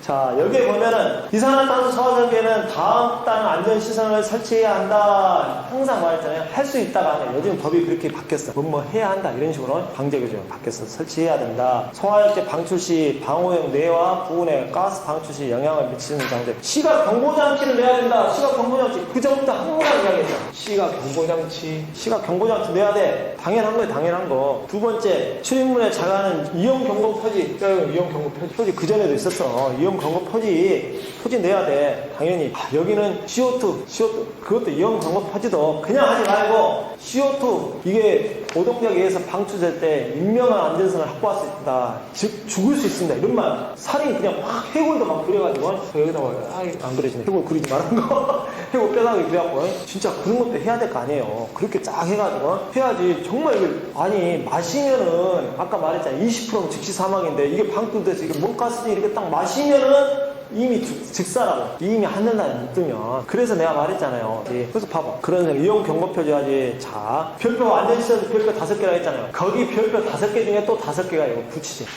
자 여기에 보면은 이산화탄소 소화설비에는 다음 단 안전시설을 설치해야 한다. 항상 말했잖아요. 할 수 있다가 아니야. 요즘 법이 그렇게 바뀌었어. 뭐 해야 한다 이런 식으로 방제교정이 바뀌었어. 설치해야 된다. 소화액체 방출 시 방호용 뇌와 부분에 가스 방출 시 영향을 미치는 장치. 시각 경보장치를 내야 된다. 시각 경보장치 그 전부터 항상 이야기했죠. 시각 경보장치 내야 돼. 당연한 거예요. 당연한 거. 두 번째 출입문에 작아하는 이용 경고 표지. 이용 경고 표지 그 전에도 있었어. 이용 경고 표지 내야 돼. 당연히 여기는 CO2 그것도 이용 경고 표지도 그냥 하지 말고 CO2 이게 오동력에 의해서 방출될 때 인명한 안전선을 확보할 수 있다. 즉 죽을 수 있습니다. 이런 말 살인 그냥 막 해골도 막 그려가지고 여기다가 안 그려지네. 해골 그리지 말은 거. 해골 뼈다귀 그려갖고 진짜 그런 것도 해야 될 거 아니에요. 그렇게 쫙 해가지고 해야지. 정말 이거 아니 마시면은 아까 말했잖아 20%면 즉시 사망인데 이게 방출돼서 이게 몸가스지 이렇게 딱 마시면은 이미 즉사라고. 이미 한눈에 못 뜨면. 그래서 내가 말했잖아요. 그래서 봐봐. 그런 생각. 이용 경고 표지하지. 자, 별표 안전시설 별표 5개라 했잖아요. 거기 별표 5개 중에 또 5개가 이거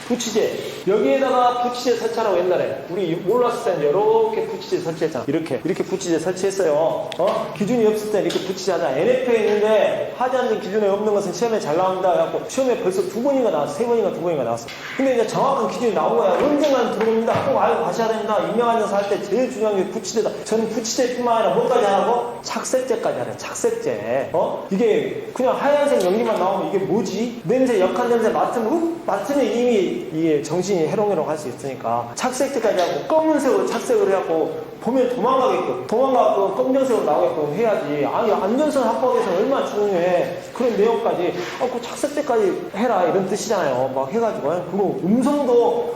부치제. 여기에다가 부치제 설치하라고 옛날에. 우리 몰랐을 땐 이렇게 부치제 설치했잖아. 이렇게 부치제 설치했어요. 기준이 없을 때 이렇게 부치제 하자. NF에 있는데 하지 않는 기준에 없는 것은 시험에 잘 나온다. 해갖고 시험에 벌써 2번인가 나왔어. 3번인가 2번인가 나왔어. 근데 이제 정확한 기준이 나온 거야. 언젠가는 들어옵니다. 꼭 알고 가셔야 된다. 임명안전사 할 때 제일 중요한 게 부치제다. 저는 부치제뿐만 아니라 뭐까지 하라고? 착색제까지 하래. 착색제. 이게 그냥 하얀색 연기만 나오면 이게 뭐지? 냄새, 역한 냄새 맡으면 이미 이게 정신이 해롱해롱 할 수 있으니까 착색제까지 하고 검은색으로 착색을 해갖고 보면 도망가게끔 검정색으로 나오게끔 해야지. 아니 안전선 확보하기 위해서 얼마나 중요해. 그런 내용까지 그 착색제까지 해라 이런 뜻이잖아요. 막 해가지고 그리고 음성도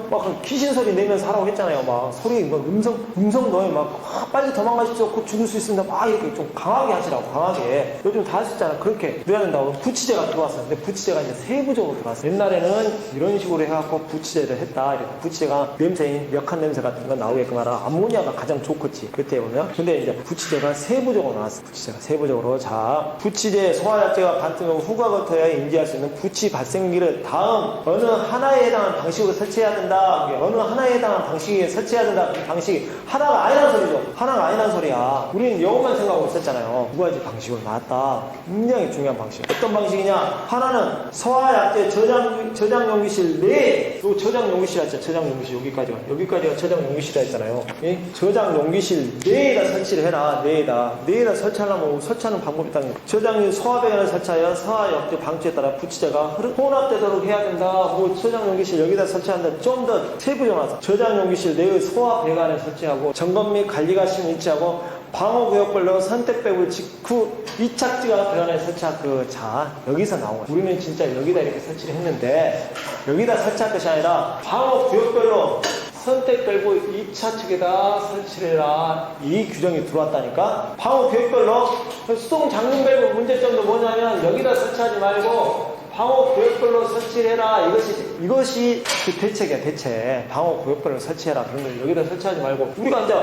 막 귀신 소리 내면서 하라고 했잖아요. 막 소리 막 음성 넣으면 막 빨리 도망가십시오. 곧 죽을 수 있습니다. 막 이렇게 좀 강하게 하시라고. 강하게. 요즘 다 할 수 있잖아. 그렇게 넣어야 된다고. 부치제가 들어왔어요. 근데 부치제가 이제 세부적으로 들어왔어요. 옛날에는 이런 식으로 해갖고 부치제를 했다. 이렇게 부치제가 역한 냄새 같은 거 나오게끔 하라. 암모니아가 가장 좋겠지. 그때 보면. 근데 이제 부치제가 세부적으로 나왔어. 부치제가 세부적으로. 자, 부치제 소화약제가 반응하고 후각을 인지할 수 있는 부치 발생기를 다음 어느 하나에 해당하는 방식으로 설치해야 된다. 어느 하나에 해당하는 방식에 설치해야 된다. 그 방식이 하나가 아니란 소리죠. 하나가 아니란 소리야. 우리는 이것만 생각하고 있었잖아요. 두 가지 방식으로 나왔다. 굉장히 중요한 방식. 어떤 방식이냐? 하나는 소화약제 저장 용기실 내에 요 저장 용기실 했죠. 저장 용기실 여기까지가 저장 용기실이라 했잖아요. 예? 저장 용기실 내에다 설치를 해라. 내에다 설치하려면 설치하는 방법이 있다는 거예요. 저장 소화배관을 설치하여 소화약제 방출에 따라 부치제가 혼합되도록 해야 된다. 저장 용기실 여기다 설치한다. 좀 더 세부적으로 저장 용기실 내의 소화배관을 설치하고 점검 및 관리가 위치하고 방어구역별로 선택배분 직후 이착지가 배관에 설치할 자 여기서 나온 거예요. 우리는 진짜 여기다 이렇게 설치를 했는데 여기다 설치할 것이 아니라 방어구역별로 선택별로 2차 측에다 설치를 해라. 이 규정이 들어왔다니까. 방어구역별로 수동 장군 밸브 문제점도 뭐냐면 여기다 설치하지 말고 방어 구역별로 설치를 해라. 이것이 그 대책이야, 대책. 방어 구역별로 설치해라. 그런 걸 여기다 설치하지 말고. 우리가 이제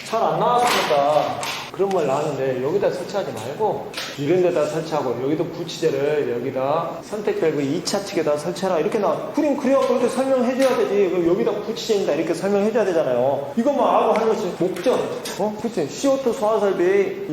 잘 안 나왔으니까 그런 말 나왔는데 여기다 설치하지 말고 이런 데다 설치하고 여기도 부치제를 여기다 선택 밸브 2차 측에다 설치해라. 이렇게 그래갖고 이렇게 설명해줘야 되지. 여기다 부치제입니다. 이렇게 설명해줘야 되잖아요. 이것만 알고 하는 것이 목적. 그치. CO2 소화설비의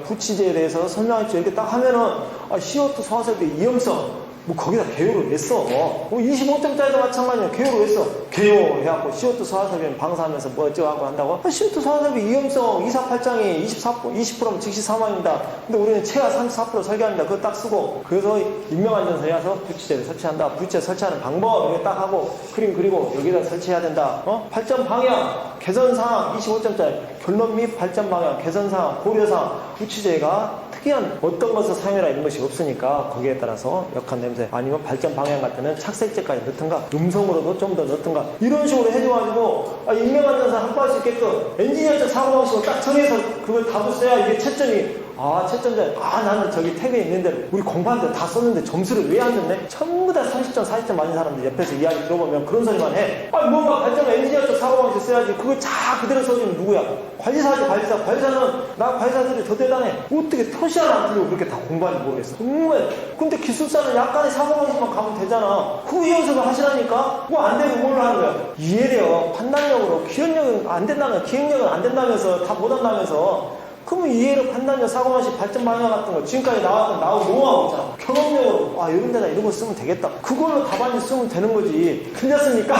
부치제에 대해서 설명할 줄 이렇게 딱 하면은 CO2 소화설비의 위험성 뭐 거기다 개요를 왜 써? 뭐 25점짜리도 마찬가지야. 개요를 왜 써? 개요 해갖고 CO2 소화설비 방사하면서 뭐 어쩌고 한다고? CO2 소화설비 위험성 248장이 20%면 즉시 사망입니다. 근데 우리는 최하 34% 설계합니다. 그거 딱 쓰고 그래서 인명안전선에 가서 부치제를 설치한다. 부치제 설치하는 방법 이거 딱 하고 그림 그리고 여기다 설치해야 된다. 발전 방향 개선사항 25점짜리 결론 및 발전 방향 개선사항 고려사항 부치제가 특이한 어떤 것을 사용해라 이런 것이 없으니까 거기에 따라서 역한 냄새 아니면 발전 방향 같은 는 착색제까지 넣든가 음성으로도 좀 더 넣든가 이런 식으로 해줘가지고 인명안전사 확보할 수 있게끔 엔지니어적 사고방식으로 딱 정해서 그걸 다 붙여야 이게 채점이 채점자 나는 저기 태그에 있는 대로 우리 공부하는데 다 썼는데 점수를 왜 안 줬네? 전부 다 30점 40점 맞은 사람들 옆에서 이야기 들어보면 그런 소리만 해. 뭔가 발전 엔지니어적 사고방식 써야지. 그걸 다 그대로 써주면 누구야? 관리사지 관리사. 관리사는 나 관리사들이 더 대단해. 어떻게 토시 하나 안 틀리고 그렇게 다 공부하는지 모르겠어. 정말. 근데 기술사는 약간의 사고방식만 가면 되잖아. 그 연습을 하시라니까? 뭐 안 되고 뭘로 하는 거야? 이해돼요. 판단력으로. 기억력은 안 된다면 기억력은 안 된다면서 다 못한다면서 그러면 이해력, 판단력, 사고방식, 발전 방향 같은 거 지금까지 나오고 노하우 있잖아. 경험력으로 이런 데다 이런 거 쓰면 되겠다. 그걸로 답안지 쓰면 되는 거지. 틀렸습니까?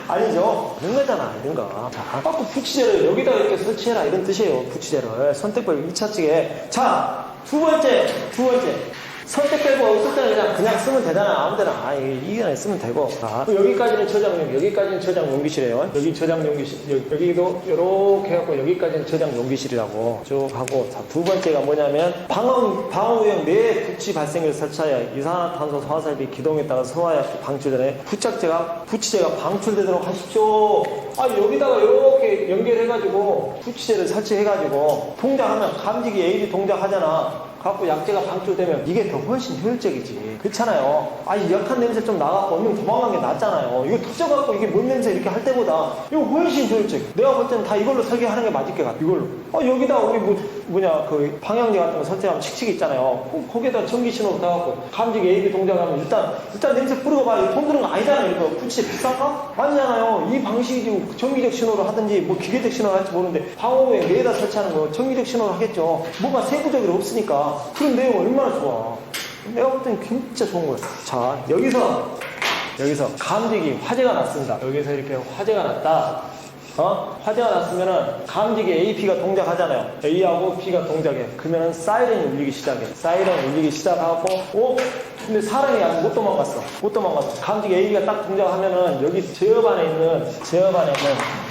아니죠. 이런 거잖아. 이런 거. 자, 아까 부치제를 여기다 이렇게 설치해라 이런 뜻이에요. 부치제를. 선택별 2차 측에. 자, 두 번째. 선택 빼고 없을 때는 그냥 쓰면 되잖아. 아무데나. 이 안에 쓰면 되고. 자, 여기까지는 저장 용기실이에요. 여기 저장 용기실. 여기도 요렇게 해갖고 여기까지는 저장 용기실이라고 쭉 하고. 자, 두 번째가 뭐냐면 방어유형 내 부치 발생을 설치하여 이산화탄소 화살비 기동에 따라 소화약 방출되는 부치제가 방출되도록 하십시오. 여기다가 이렇게 연결해가지고 부치제를 설치해가지고 동작하면 감지기 AD 동작하잖아. 갖고 약재가 방출되면 이게 더 훨씬 효율적이지. 그렇잖아요. 역한 냄새 좀 나갖고 얼른 도망간 게 낫잖아요. 이거 터져갖고 이게 뭔 냄새 이렇게 할 때보다 이거 훨씬 효율적. 내가 볼 때는 다 이걸로 설계하는 게 맞을 것 같아. 이걸로. 여기다 우리 그 방향제 같은 거 설치하면 칙칙이 있잖아요. 거기에다 전기 신호 따갖고 감지기 AD 동작하면 일단 냄새 뿌리고 봐. 이거 돈 드는 거 아니잖아요. 이거 부치제 비싼가? 아니잖아요. 이 방식이 전기적 신호를 하든지 뭐 기계적 신호를 할지 모르는데 방어구에 내에다 설치하는 거 전기적 신호를 하겠죠. 뭐가 세부적으로 없으니까. 그럼 내용 얼마나 좋아. 내가 볼 때는 진짜 좋은 거야. 자, 여기서 감지기 화재가 났습니다. 여기서 이렇게 화재가 났다. 화재가 났으면은 감지기 AP가 동작하잖아요. A하고 P가 동작해. 그러면은 사이렌이 울리기 시작해. 사이렌이 울리기 시작하고, 근데 사람이 아직 못 도망갔어. 감지기 A가 딱 동작하면은 여기 제어반에 있는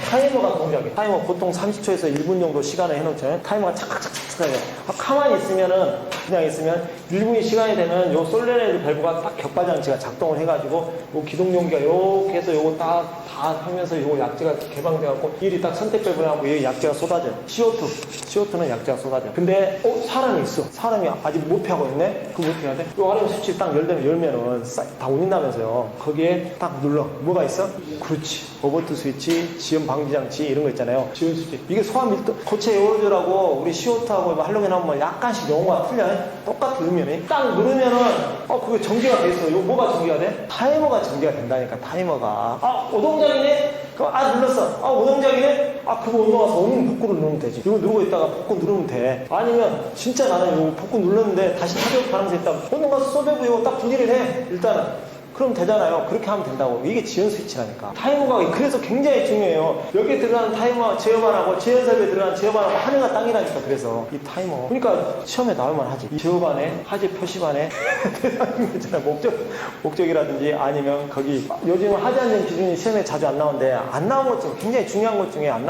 타이머가 동작해. 타이머 보통 30초에서 1분 정도 시간을 해놓죠. 타이머가 착착착착 해요. 가만히 그냥 있으면 1분이 시간이 되면 요 솔레네드 밸브가 딱 격발장치가 작동을 해가지고 요 기동용기가 요렇게 해서 요거 다 하면서 요 약재가 개방돼갖고 일이 딱 선택 밸브를 하고 이 약재가 쏟아져요. CO2는 약재가 쏟아져요. 근데 사람이 있어. 사람이 아직 못 피하고 있네? 그거 어떻게 해야 돼? 요 아래 스위치 딱 열면은 다 울린다면서요. 거기에 딱 눌러. 뭐가 있어? 그렇지. 오버트 스위치, 지연 방지 장치 이런 거 있잖아요. 지연 스위치. 이게 소화 밀도 고체 에어로졸하고 우리 CO2하고 할로겐 하면 약간씩 용어가 틀려. 똑같은 의미네. 딱 누르면은 그게 전기가 돼 있어. 이거 뭐가 전기가 돼? 타이머가 전기가 된다니까. 타이머가. 오동작이네. 눌렀어. 오동작이네. 그거 올라가서 오는 복구를 누르면 되지. 이거 누르고 있다가 복구 누르면 돼. 아니면 진짜 나는 이거 복구 눌렀는데 다시 타격 가능성이 있다면 오는 가서 소배부 이거 딱 분리를 해. 일단은. 그럼 되잖아요. 그렇게 하면 된다고. 이게 지연 스위치라니까. 타이머가 그래서 굉장히 중요해요. 여기에 들어가는 타이머 제어반하고 지연설비에 들어가는 제어반하고 하늘과 땅이라니까. 그래서 이 타이머. 그러니까 시험에 나올만 하지. 이 제어반에 화재 표시반에 목적이라든지 아니면 거기 요즘은 화재 안전 기준이 시험에 자주 안 나오는데 안 나온 것 중에 굉장히 중요한 것 중에 안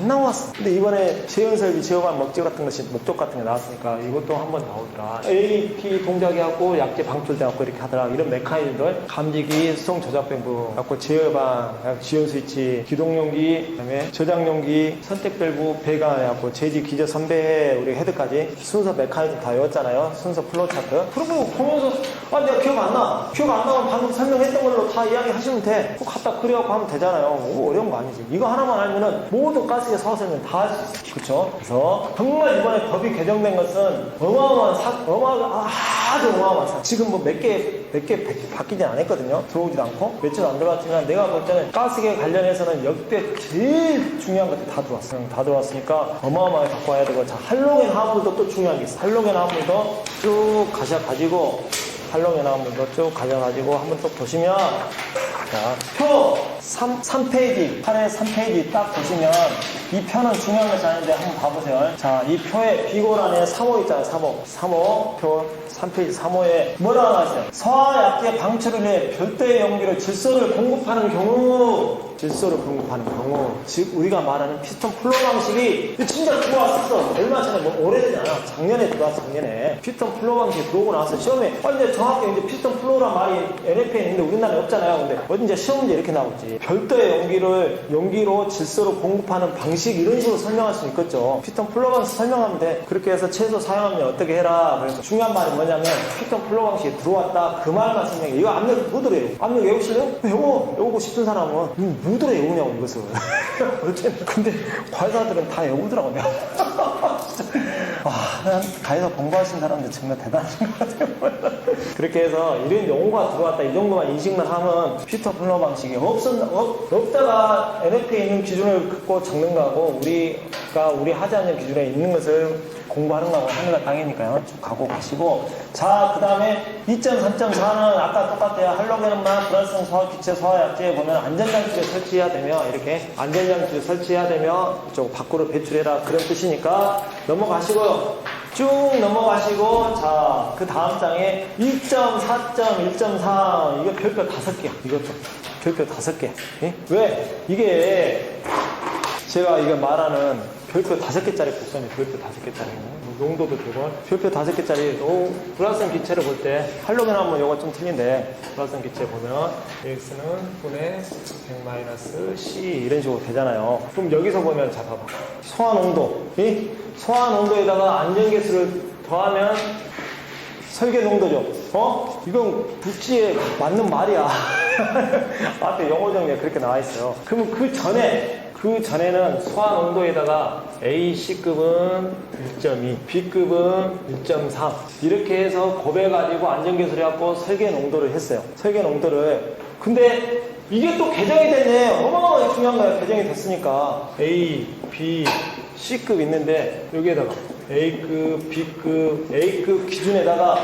나왔어. 근데 이번에 지연설비 제어반 목적 같은 게 나왔으니까 이것도 한번 나오더라. AP 동작해갖고 약재 방출돼갖고 이렇게 하더라. 이런 메커니즘들 감지기, 수송 조작 밸브, 갖고 제어반, 지연 스위치, 기동용기, 그다음에 저장용기, 선택 밸브, 배관, 갖고 제지 기저 선배 우리 헤드까지 순서 메커니즘 다 외웠잖아요. 순서 플로우 차트. 그러고 보면서 내가 기억 안 나면 방금 설명했던 걸로 다 이야기하시면 돼. 꼭 갖다 그려갖고 하면 되잖아요. 어려운 거 아니지. 이거 하나만 알면은 모든 가스의 사후 설명 다 할 수 있어. 그렇죠? 그래서 정말 이번에 법이 개정된 것은 아주 어마어마한 사. 지금 뭐 몇 개 바뀌진 않았거든요. 들어오지도 않고 며칠 안 들어왔지만 내가 볼 때는 가스계 관련해서는 역대 제일 중요한 것들 다 들어왔어요. 다 들어왔으니까 어마어마하게 갖고 와야 되고. 자, 할로겐 화물도 또 중요한 게 있어. 할로겐 화물도 쭉 가지고 활용해나 한번 쭉 가져가지고 한번 또 보시면, 자, 표 3페이지, 8회 3페이지 딱 보시면 이 표는 중요한 것이 아닌데 한번 봐보세요. 자, 이 표에 비고란에 3호 있잖아요. 3호. 표 3페이지 3호에 뭐라고 나왔어요? 서하약재 방출을 위해 별도의 용기로 질소를 공급하는 경우, 즉 우리가 말하는 피스톤 플로 방식이 진짜 들어왔었어. 얼마 전에 뭐 오래되지 않아. 작년에 들어왔어. 작년에 피스톤 플로 방식이 들어오고 나서 시험에 근데 정확히 이제 피스톤 플로란 말이 NF에 있는데 우리나라에 없잖아요. 근데 어디 이제 시험 문제 이렇게 나오지. 별도의 용기로 질소를 공급하는 방식 이런 식으로 설명할 수 있겠죠. 피스톤 플로 방식 설명하면 돼. 그렇게 해서 채소 사용하면 어떻게 해라. 그래서 중요한 말이 뭐냐면 피스톤 플로 방식이 들어왔다. 그 말만 설명해. 이거 압력 못 들어요. 압력 외우실래요? 외우고 싶은 사람은 못 들어 외우냐고 이것을. 근데 과외사들은 다 외우더라고. 내가. 난 가에서 공부하신 사람들 정말 대단하신 것 같아요. 그렇게 해서 이런 용어가 들어왔다 이 정도만 인식만 하면 피스톤 플로 방식이 없다가 NF에 있는 기준을 갖고 적는 거하고 우리 하지 않는 기준에 있는 것을 공부하는 거하고 하늘과 땅이니까요. 쭉 가고 가시고. 자, 그 다음에 2.3.4는 아까 똑같아요. 할로겐만 불활성 소화기체 소화약제에 보면 안전장치를 설치해야 되며, 이렇게 안전장치를 설치해야 되며 이쪽 밖으로 배출해라 그런 뜻이니까 넘어가시고요. 쭉 넘어가시고, 자, 그 다음 장에 1.4.1.4 이거 별표 5개. 이것도 별표 5개. 예? 왜? 이게 제가 이거 말하는 별표 5개짜리 곡선이 별표 5개짜리 용도도 되고 별표 5개짜리 불활성 기체를 볼 때 할로겐 하면 요거 좀 틀린데 불활성 기체 보면 x는 분의 100-c 이런 식으로 되잖아요. 그럼 여기서 보면 자 봐봐. 소화 농도 소화 농도에다가 안전계수를 더하면 설계 농도죠. 이건 국지에 맞는 말이야. 앞에 영어 정리가 그렇게 나와 있어요. 그러면 그 전에는 소화 농도에다가 A, C급은 1.2, B급은 1.3 이렇게 해서 곱해가지고 안전계수를 해갖고 설계 농도를 했어요. 설계 농도를. 근데 이게 또 개정이 됐네. 어마어마하게 중요한 거야. 개정이 됐으니까 A, B, C급 있는데 여기에다가 A급, B급, A급 기준에다가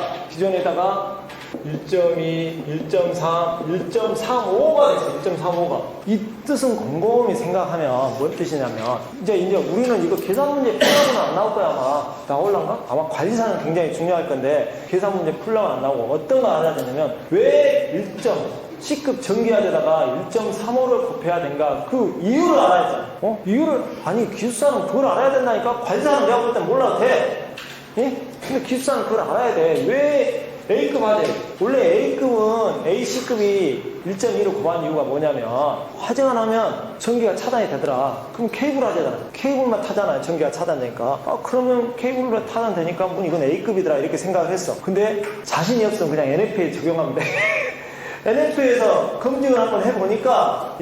1.2, 1.3, 1.35가 됐어요. 1.35가. 이 뜻은 곰곰이 생각하면 뭔 뜻이냐면 이제 우리는 이거 계산 문제 풀려면 안 나올 거야 아마. 나올란가? 아마 관리사는 굉장히 중요할 건데 계산 문제 풀려면 안 나오고 어떤 거 알아야 되냐면 왜 1.C급 전기화제다가 1.35를 곱해야 된가? 그 이유를 알아야 돼. 이유를 기술사는 그걸 알아야 된다니까. 관리사는 내가 볼 땐 몰라도 돼. 근데 기술사는 그걸 알아야 돼. 왜 A급 화재. 원래 A급은 AC급이 1.2로 곱한 이유가 뭐냐면 화재가 나면 전기가 차단이 되더라. 그럼 케이블 화재잖아. 케이블만 타잖아요. 전기가 차단되니까. 그러면 케이블로 차단되니까 이건 A급이더라 이렇게 생각을 했어. 근데 자신이 없으면 그냥 NF에 적용하면 돼. NF에서 검증을 한번 해보니까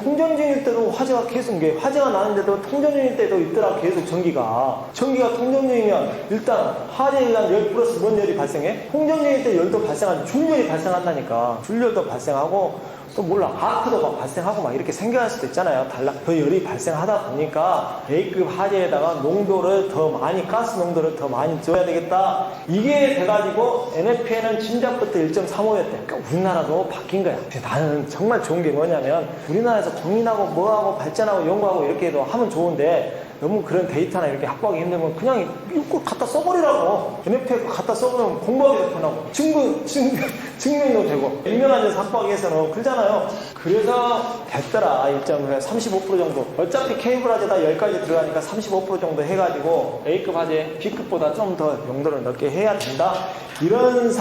통전 중일 때도 화재가 계속 화재가 나는데도 통전 중일 때도 있더라. 계속 전기가 통전 중이면 일단 화재에 의한 열 플러스 뭔 열이 발생해? 통전 중일 때 열도 발생하지 줄열이 발생한다니까. 줄열도 발생하고 또 몰라 아크도 막 발생하고 막 이렇게 생겨날 수도 있잖아요. 그 열이 발생하다 보니까 A급 화재에다가 농도를 더 많이 가스 농도를 더 많이 줘야 되겠다. 이게 돼가지고 NF에는 진작부터 1.35였대. 그러니까 우리나라도 바뀐 거야. 나는 정말 좋은 게 뭐냐면 우리나라에서 공인하고 뭐하고 발전하고 연구하고 이렇게 해도 하면 좋은데 너무 그런 데이터나 이렇게 확보하기 힘들면 그냥 이거 갖다 써버리라고. NF에 갖다 써보면 공부하기도 편하고 증명도 되고 유명한 데서 확보하기 위해서는 그러잖아요. 그래서 됐더라. 1.35% 정도. 어차피 케이블 화재다 10가지 들어가니까 35% 정도 해가지고 A급 화재 B급보다 좀 더 용도를 넓게 해야 된다. 이런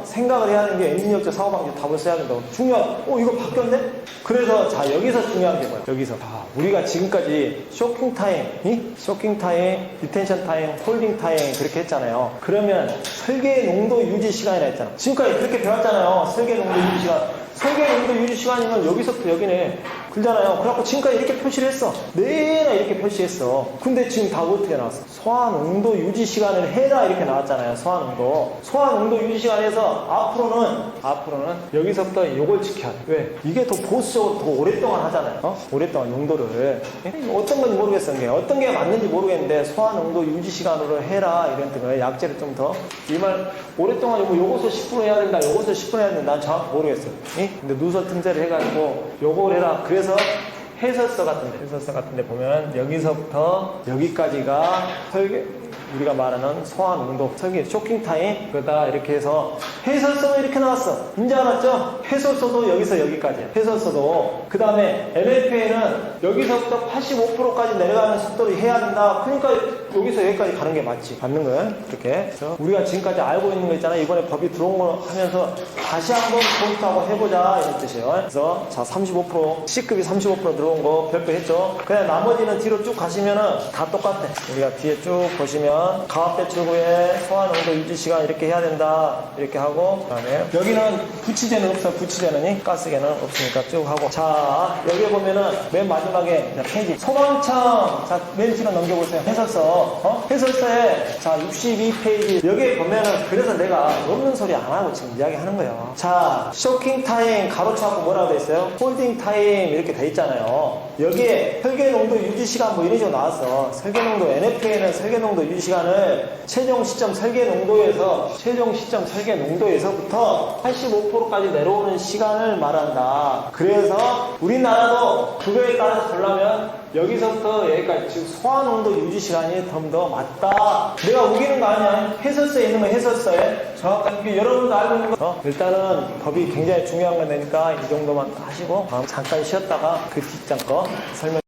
생각을 해야 하는 게 엔지니어적 사고방지 답을 써야 된다고. 중요한 이거 바뀌었네? 그래서 자 여기서 중요한 게 뭐야? 여기서 우리가 지금까지 쇼킹 타임, 디텐션 타임, 홀딩 타임 그렇게 했잖아요. 그러면 설계 농도 유지 시간이라 했잖아. 지금까지 그렇게 배웠잖아요. 설계 농도 유지 시간. 설계 농도 유지 시간이면 여기서부터 여기네. 그러잖아요. 그래갖고 지금까지 이렇게 표시를 했어. 내나 이렇게 표시했어. 근데 지금 다 어떻게 나왔어? 소환 응도 유지 시간을 해라 이렇게 나왔잖아요. 소환 응도. 소환 응도 유지 시간에서 앞으로는 여기서부터 이걸 지켜야 돼. 왜? 이게 더 보수적으로 더 오랫동안 하잖아요. 오랫동안 용도를. 어떤 건지 모르겠어요. 어떤 게 맞는지 모르겠는데 소환 응도 유지 시간으로 해라 이런 뜻을 약제를 좀 더 이 말 오랫동안 요것을 10분 해야 된다. 요것을 10분 해야 된다. 난 정확히 모르겠어요. 근데 누설 틈새를 해가지고 요걸 해라. 그래서 해설서 같은데 보면 여기서부터 여기까지가 우리가 말하는 소환 응도 설계 쇼킹 타임 그러다 이렇게 해서 해설서도 이렇게 나왔어. 이제 알았죠? 해설서도 여기서 여기까지야. 해설서도 그 다음에 NFA는 여기서부터 85%까지 내려가는 속도를 해야 된다. 그러니까 여기서 여기까지 가는 게 맞는 거예요. 이렇게. 그래서 우리가 지금까지 알고 있는 거 있잖아. 이번에 법이 들어온 거 하면서 다시 한번 포인트하고 해보자 이런 뜻이에요. 그래서 자 35% C급이 35% 들어온 거 별표 했죠. 그냥 나머지는 뒤로 쭉 가시면은 다 똑같아. 우리가 뒤에 쭉 보시면 가압 배출 후에 소환 응도 유지 시간 이렇게 해야 된다. 이렇게 하고 그다음에 여기는 부치제는 없어. 부치제는 가스계는 없으니까 쭉 하고 자 여기 보면은 맨 마지막에 페이지 소방청 자 맨 뒤로 넘겨보세요. 해설서에 자 62페이지 여기에 보면은 그래서 내가 없는 소리 안 하고 지금 이야기하는 거예요. 자 쇼킹 타임 가로쳐갖고 뭐라고 돼 있어요? 홀딩 타임 이렇게 돼 있잖아요. 여기에 설계농도 유지시간 뭐 이런 식으로 나왔어. 설계농도 NFA는 설계농도 유지시간을 최종 시점 설계농도에서부터 85%까지 내려오는 시간을 말한다. 그래서 우리나라도 그거에 따라서 보려면 여기서부터 여기까지 지금 소환농도 유지시간이 좀 더 맞다. 내가 우기는 거 아니야. 해설서에 있는 거 해설서에 정확하게 여러분도 알고 있는 거 일단은 법이 굉장히 중요한 건 되니까 이 정도만 하시고 잠깐 쉬었다가 그 뒷장 거 설명